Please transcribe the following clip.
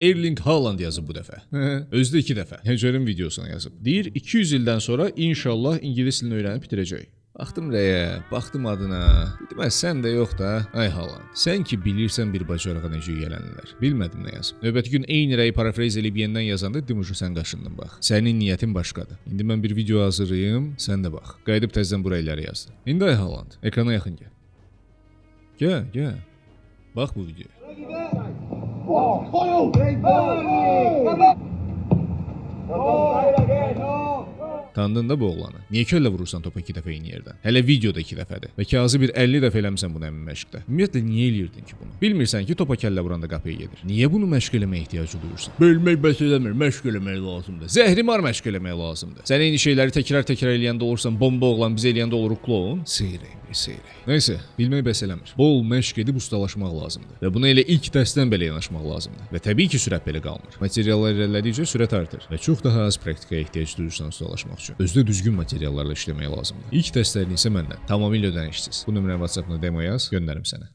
Erling Haaland yazıb bu dəfə. Özü də 2 dəfə. Həcərin videosuna yazıb. Deyir 200 ildən sonra inşallah ingilis dilini öyrənib bitirəcək. Baxdım rəyə, baxdım adına. Dedim, sən də yox da. Ay Haaland, sən ki bilirsən bir bacarığa necə gələnlər. Bilmədim nə yazıb. Növbəti gün eyni rəyi parafrez edib yenidən yazanda dedim, sən qaşındın bax. Sənin niyyətin başqadır. İndi mən bir video hazırlayım, sən də bax. Qayıdıb təzədən bu rəyləri yazdı. İndi ay Haaland, ekrana yaxın gəl. Gəl. Bax bu videoya. Tanıdın da bu oğlanı. Niyə köllə vurursan topa 2 dəfə eyni yerdən? Hələ videoda 2 dəfədir. Və kağızı bir 50 dəfə eləmisən bunu əmin məşqdə. Ümumiyyətlə niyə eləyirdin ki bunu? Bilmirsən ki topa kəllə vuranda qapıya gedir. Niyə bunu məşq eləməyə ehtiyacı duyursan? Bölmək bəs eləmir, məşq eləmək lazımdır. Zəhrimar məşq eləmək lazımdır. Sən eyni şeyləri təkrar eləyəndə olursan bomba oğlan, biz eləyəndə oluruq klon. Seyrək. Nəysə, bilmək bəs eləmir. Bol məşq edib ustalaşmaq lazımdır. Və buna elə ilk dərsdən belə yanaşmaq lazımdır. Və təbii ki, sürət belə qalmır. Materiallar irəlilədikcə sürət artır və çox daha az praktikaya ehtiyac duyursan ustalaşmaq üçün. Özdə düzgün materiallarla işləmək lazımdır. İlk dərslərin isə məndən tamamilə ödənişsiz. Bu nömrənin WhatsApp-ına demo yaz, göndərim sənə.